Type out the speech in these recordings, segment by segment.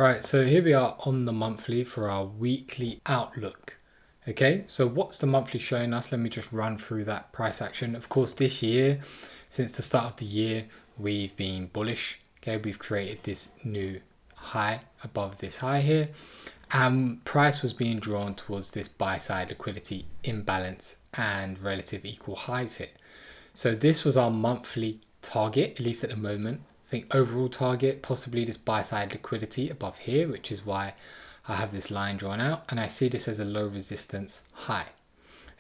Right, so here we are on the monthly for our weekly outlook. Okay, so what's the monthly showing us? Let me just run through that price action. Of course, this year, since the start of the year, we've been bullish. Okay, we've created this new high above this high here. Price was being drawn towards this buy side liquidity imbalance and relative equal highs here. So this was our monthly target, at least at the moment. I think overall target, possibly this buy side liquidity above here, which is why I have this line drawn out, and I see this as a low resistance high.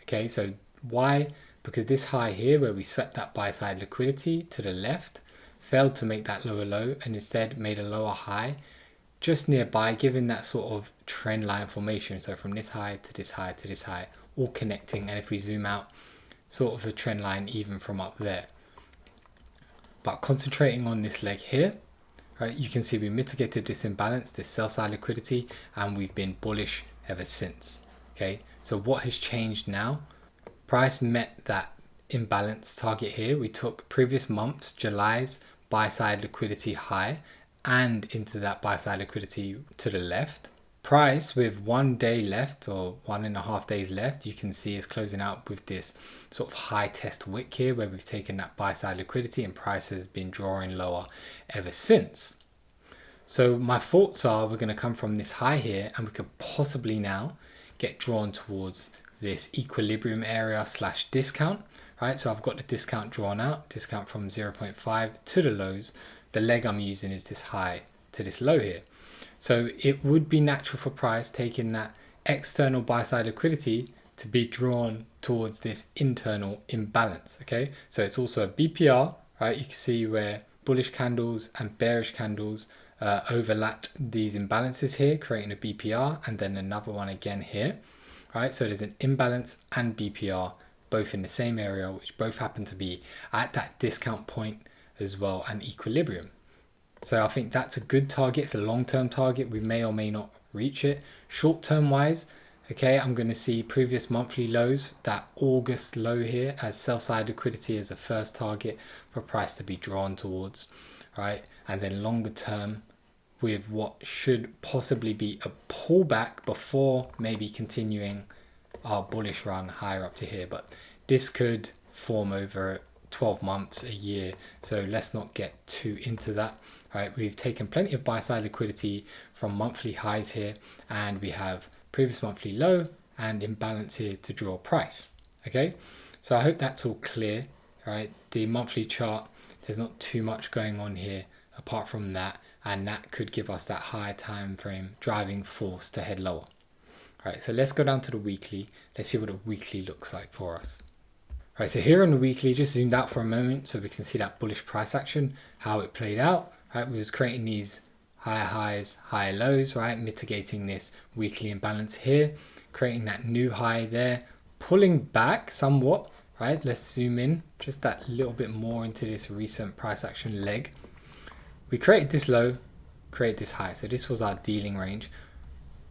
Okay, so why? Because this high here where we swept that buy side liquidity to the left failed to make that lower low and instead made a lower high just nearby, giving that sort of trend line formation. So from this high to this high to this high, all connecting, and if we zoom out, sort of a trend line even from up there. But concentrating on this leg here, right, you can see we mitigated this imbalance, this sell side liquidity, and we've been bullish ever since. Okay, so what has changed now? Price met that imbalance target here. We took previous month's July's buy side liquidity high and into that buy side liquidity to the left. Price with 1 day left or 1.5 days left, you can see is closing out with this sort of high test wick here where we've taken that buy side liquidity and price has been drawing lower ever since. So my thoughts are we're going to come from this high here and we could possibly now get drawn towards this equilibrium area / discount, right? So I've got the discount drawn out, discount from 0.5 to the lows. The leg I'm using is this high to this low here. So it would be natural for price taking that external buy side liquidity to be drawn towards this internal imbalance. Okay, so it's also a BPR, right? You can see where bullish candles and bearish candles overlapped these imbalances here, creating a BPR, and then another one again here, right? So there's an imbalance and BPR both in the same area, which both happen to be at that discount point as well and equilibrium. So I think that's a good target. It's a long-term target. We may or may not reach it. Short-term wise, okay, I'm going to see previous monthly lows, that August low here as sell-side liquidity as a first target for price to be drawn towards, right? And then longer term with what should possibly be a pullback before maybe continuing our bullish run higher up to here. But this could form over 12 months, a year. So let's not get too into that. Right, we've taken plenty of buy side liquidity from monthly highs here, and we have previous monthly low and imbalance here to draw price. Okay, so I hope that's all clear. Right, the monthly chart, there's not too much going on here apart from that, and that could give us that higher time frame driving force to head lower. Right, so let's go down to the weekly. Let's see what a weekly looks like for us. Right, so here on the weekly, just zoomed out for a moment so we can see that bullish price action, how it played out. Right, we was creating these higher highs, higher lows, right, mitigating this weekly imbalance here, creating that new high there, pulling back somewhat, right? Let's zoom in just that little bit more into this recent price action leg. We created this low, create this high, so this was our dealing range.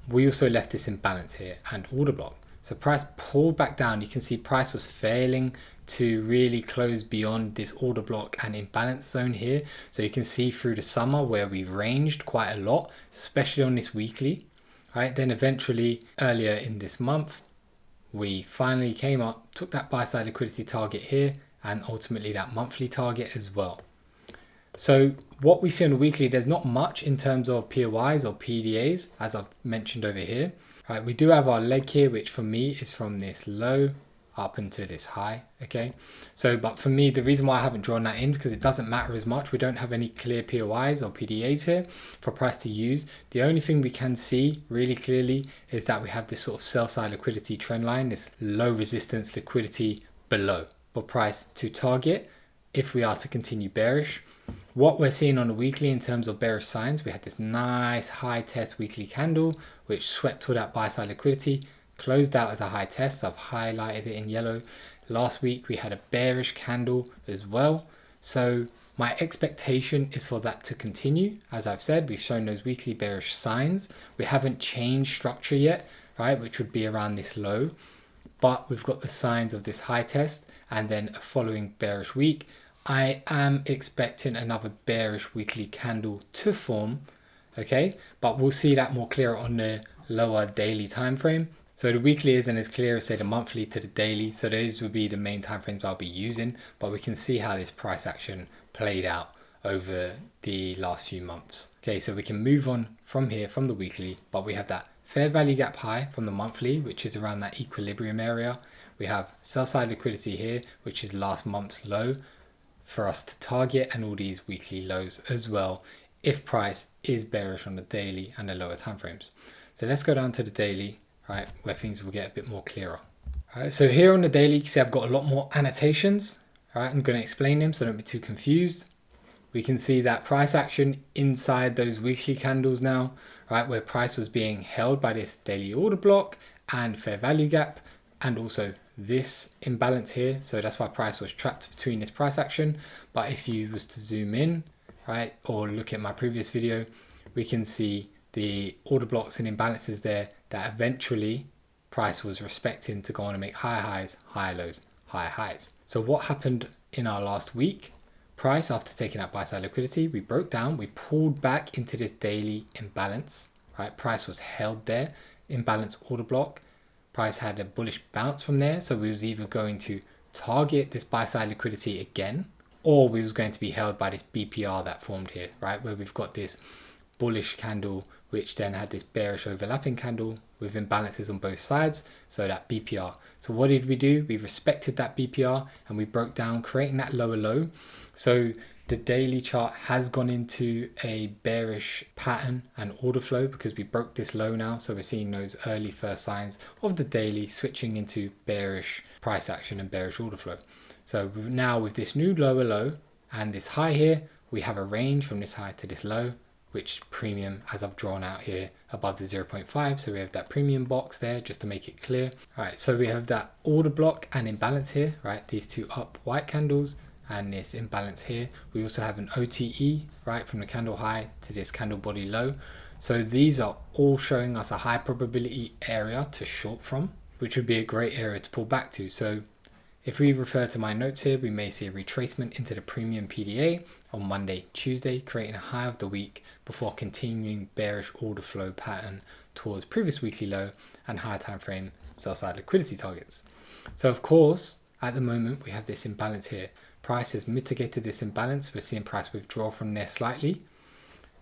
We also left this imbalance here and order block. So price pulled back down. You can see price was failing to really close beyond this order block and imbalance zone here. So you can see through the summer where we've ranged quite a lot, especially on this weekly, right? Then eventually earlier in this month, we finally came up, took that buy side liquidity target here and ultimately that monthly target as well. So what we see on the weekly, there's not much in terms of POIs or PDAs, as I've mentioned over here. Right, we do have our leg here, which for me is from this low up into this high. Okay, so but for me, the reason why I haven't drawn that in because it doesn't matter as much. We don't have any clear POIs or PDAs here for price to use. The only thing we can see really clearly is that we have this sort of sell side liquidity trend line, this low resistance liquidity below for price to target if we are to continue bearish. What we're seeing on the weekly in terms of bearish signs, we had this nice high test weekly candle which swept all that buy side liquidity, closed out as a high test. I've highlighted it in yellow. Last week we had a bearish candle as well. So my expectation is for that to continue. As I've said, we've shown those weekly bearish signs. We haven't changed structure yet, right, which would be around this low. But we've got the signs of this high test and then a following bearish week. I am expecting another bearish weekly candle to form okay? But we'll see that more clearer on the lower daily time frame. So the weekly isn't as clear as say the monthly to the daily, so those would be the main time frames I'll be using, but we can see how this price action played out over the last few months. Okay, so we can move on from here from the weekly, but we have that fair value gap high from the monthly, which is around that equilibrium area. We have sell side liquidity here, which is last month's low for us to target, and all these weekly lows as well if price is bearish on the daily and the lower time frames. So let's go down to the daily, right, where things will get a bit more clearer. All right, so here on the daily, you can see I've got a lot more annotations. All right, I'm going to explain them so don't be too confused. We can see that price action inside those weekly candles now, right, where price was being held by this daily order block and fair value gap, and also this imbalance here. So that's why price was trapped between this price action. But if you was to zoom in, right, or look at my previous video, we can see the order blocks and imbalances there that eventually price was respecting to go on and make higher highs, higher lows, higher highs. So what happened in our last week? Price, after taking out buy side liquidity, we broke down, we pulled back into this daily imbalance, right? Price was held there, imbalance order block. Price had a bullish bounce from there, so we was either going to target this buy side liquidity again, or we was going to be held by this BPR that formed here, right? Where we've got this bullish candle, which then had this bearish overlapping candle with imbalances on both sides, so that BPR. So what did we do? We respected that BPR and we broke down, creating that lower low. So the daily chart has gone into a bearish pattern and order flow because we broke this low now. So we're seeing those early first signs of the daily switching into bearish price action and bearish order flow. So now with this new lower low and this high here, we have a range from this high to this low, which premium, as I've drawn out here above the 0.5. So we have that premium box there just to make it clear. All right, so we have that order block and imbalance here, right? These two up white candles and this imbalance here. We also have an OTE, right, from the candle high to this candle body low. So these are all showing us a high probability area to short from, which would be a great area to pull back to. So if we refer to my notes here, we may see a retracement into the premium PDA on Monday, Tuesday, creating a high of the week before continuing bearish order flow pattern towards previous weekly low and higher time frame sell side liquidity targets. So of course, at the moment, we have this imbalance here. Price has mitigated this imbalance. We're seeing price withdraw from there slightly.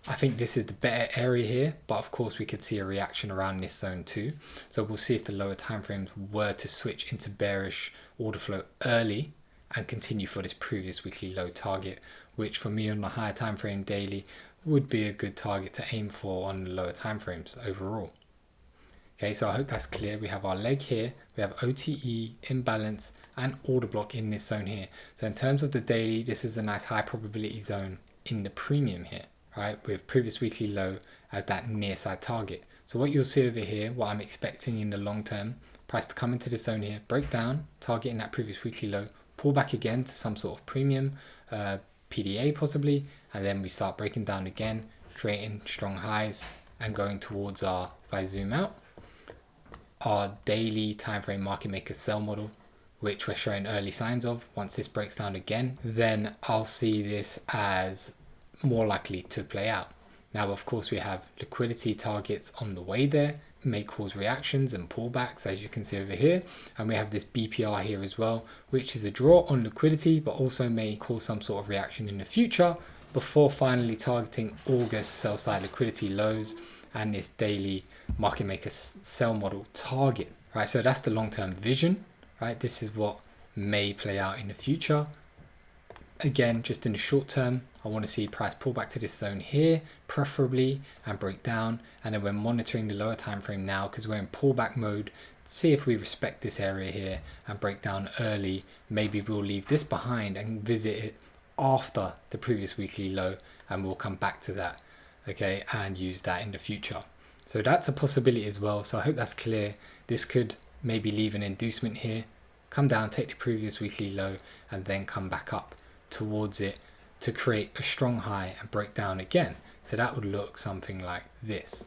I think this is the better area here, but of course we could see a reaction around this zone too. So we'll see if the lower time frames were to switch into bearish order flow early and continue for this previous weekly low target, which for me on the higher time frame daily would be a good target to aim for on the lower time frames overall. Okay, so I hope that's clear. We have our leg here, we have OTE, imbalance, and order block in this zone here. So in terms of the daily, this is a nice high probability zone in the premium here, right? With previous weekly low as that near side target. So what you'll see over here, what I'm expecting in the long term, price to come into this zone here, break down, targeting that previous weekly low, pull back again to some sort of premium PDA possibly, and then we start breaking down again, creating strong highs and going towards our, if I zoom out, our daily time frame market maker sell model, which we're showing early signs of. Once this breaks down again, then I'll see this as more likely to play out. Now, of course, we have liquidity targets on the way there, may cause reactions and pullbacks, as you can see over here. And we have this BPR here as well, which is a draw on liquidity, but also may cause some sort of reaction in the future before finally targeting August sell side liquidity lows and this daily market maker sell model target, right? So that's the long-term vision, right? This is what may play out in the future. Again, just in the short term, I want to see price pull back to this zone here, preferably, and break down. And then we're monitoring the lower time frame now because we're in pullback mode. See if we respect this area here and break down early. Maybe we'll leave this behind and visit it after the previous weekly low, and we'll come back to that, okay, and use that in the future. So that's a possibility as well. So I hope that's clear. This could maybe leave an inducement here, come down, take the previous weekly low, and then come back up towards it to create a strong high and break down again. So that would look something like this.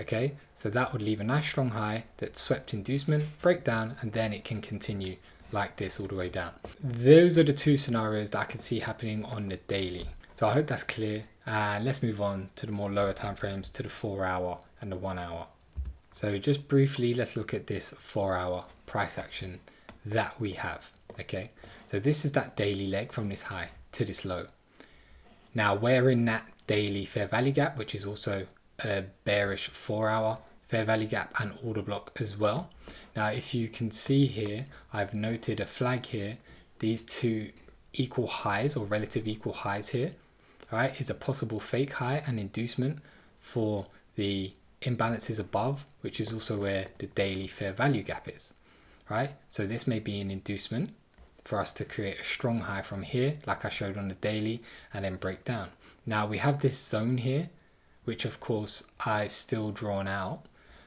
Okay, so that would leave a nice strong high that swept inducement, break down, and then it can continue like this all the way down. Those are the two scenarios that I can see happening on the daily. So I hope that's clear. And let's move on to the more lower time frames, to the 4 hour and the 1 hour. So just briefly, let's look at this 4 hour price action that we have. Okay, so this is that daily leg from this high to this low. Now we're in that daily fair value gap, which is also a bearish 4 hour fair value gap and order block as well. Now if you can see here, I've noted a flag here. These two equal highs or relative equal highs here, right, is a possible fake high and inducement for the imbalances above, which is also where the daily fair value gap is, right? So this may be an inducement for us to create a strong high from here, like I showed on the daily, and then break down. Now we have this zone here, which of course I've still drawn out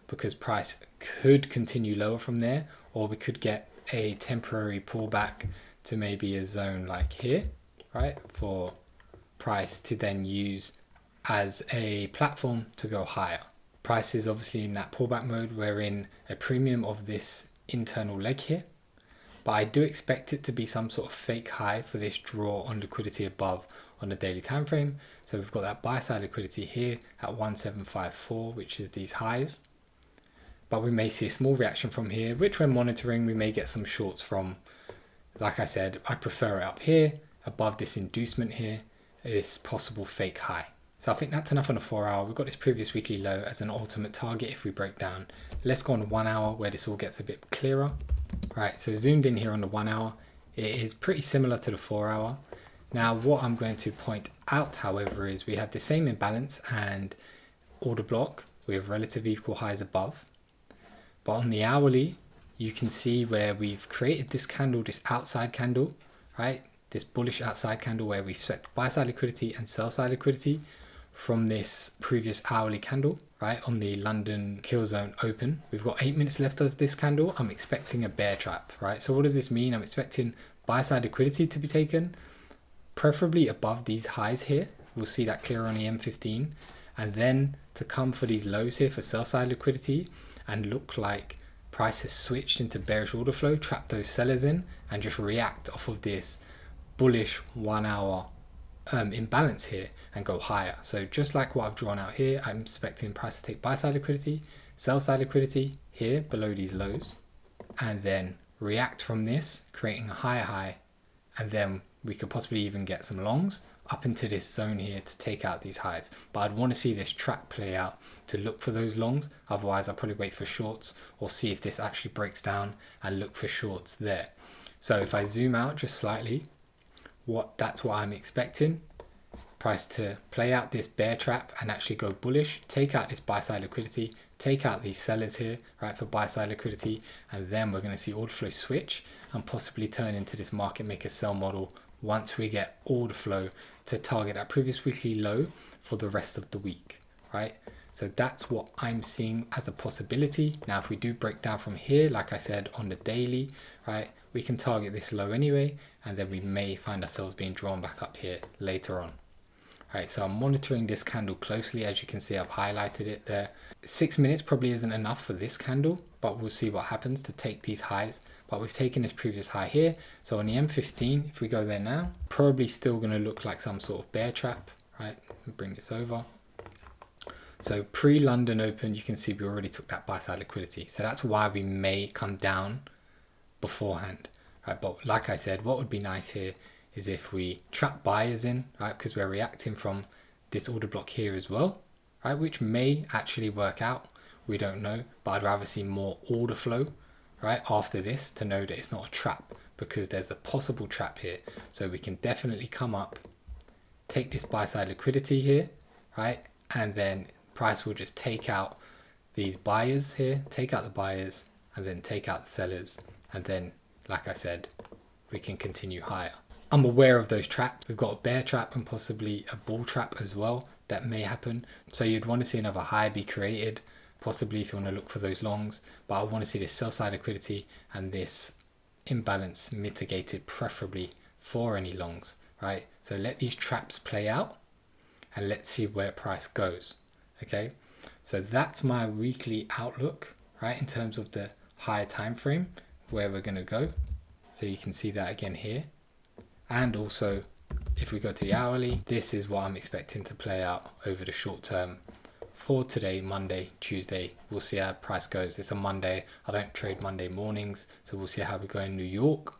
because price could continue lower from there, or we could get a temporary pullback to maybe a zone like here, right, for price to then use as a platform to go higher. Price is obviously in that pullback mode. We're in a premium of this internal leg here, but I do expect it to be some sort of fake high for this draw on liquidity above on the daily time frame. So we've got that buy side liquidity here at 1754, which is these highs, but we may see a small reaction from here, which we're monitoring. We may get some shorts from, like I said, I prefer it up here above this inducement here, this possible fake high. So I think that's enough on the 4 hour. We've got this previous weekly low as an ultimate target if we break down. Let's go on the 1 hour where this all gets a bit clearer. Right, so zoomed in here on the 1 hour, it is pretty similar to the 4 hour. Now what I'm going to point out, however, is we have the same imbalance and order block with relative equal highs above. But on the hourly, you can see where we've created this candle, this outside candle, right? This bullish outside candle where we've set buy side liquidity and sell side liquidity from this previous hourly candle, right, on the London kill zone open. We've got 8 minutes left of this candle. I'm expecting a bear trap, right? So what does this mean? I'm expecting buy side liquidity to be taken, preferably above these highs here. We'll see that clear on the M15, and then to come for these lows here for sell side liquidity and look like price has switched into bearish order flow, trap those sellers in and just react off of this bullish 1 hour imbalance here and go higher. So just like what I've drawn out here, I'm expecting price to take buy side liquidity, sell side liquidity here below these lows, and then react from this, creating a higher high, and then we could possibly even get some longs up into this zone here to take out these highs. But I'd want to see this trap play out to look for those longs. Otherwise I'll probably wait for shorts or see if this actually breaks down and look for shorts there. So if I zoom out just slightly, that's what I'm expecting. Price to play out this bear trap and actually go bullish, take out this buy side liquidity, take out these sellers here, right, for buy side liquidity, and then we're going to see order flow switch and possibly turn into this market maker sell model once we get order flow to target that previous weekly low for the rest of the week, right? So that's what I'm seeing as a possibility. Now if we do break down from here, like I said on the daily, right, we can target this low anyway, and then we may find ourselves being drawn back up here later on. Right, so I'm monitoring this candle closely. As you can see, I've highlighted it there. 6 minutes probably isn't enough for this candle, but we'll see what happens to take these highs. But we've taken this previous high here. So on the M15, if we go there now, probably still going to look like some sort of bear trap, right? Let me bring this over. So pre-London open, you can see we already took that buy side liquidity. So that's why we may come down beforehand, right? But like I said, what would be nice here is if we trap buyers in, right, because we're reacting from this order block here as well, right, which may actually work out, we don't know, but I'd rather see more order flow, right, after this to know that it's not a trap, because there's a possible trap here. So we can definitely come up, take this buy side liquidity here, right, and then price will just take out these buyers here, take out the buyers, and then take out the sellers, and then, like I said, we can continue higher. I'm aware of those traps. We've got a bear trap and possibly a bull trap as well that may happen. So you'd want to see another high be created, possibly if you want to look for those longs. But I want to see this sell side liquidity and this imbalance mitigated, preferably for any longs, right? So let these traps play out and let's see where price goes. Okay, so that's my weekly outlook, right, in terms of the higher time frame where we're going to go. So you can see that again here. And also, if we go to the hourly, this is what I'm expecting to play out over the short term for today, Monday, Tuesday. We'll see how price goes. It's a Monday. I don't trade Monday mornings, so we'll see how we go in New York.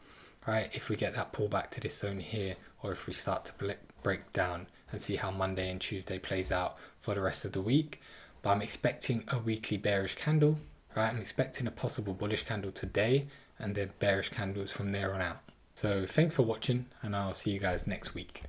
Right, if we get that pullback to this zone here, or if we start to break down, and see how Monday and Tuesday plays out for the rest of the week. But I'm expecting a weekly bearish candle. Right, I'm expecting a possible bullish candle today, and then bearish candles from there on out. So thanks for watching, and I'll see you guys next week.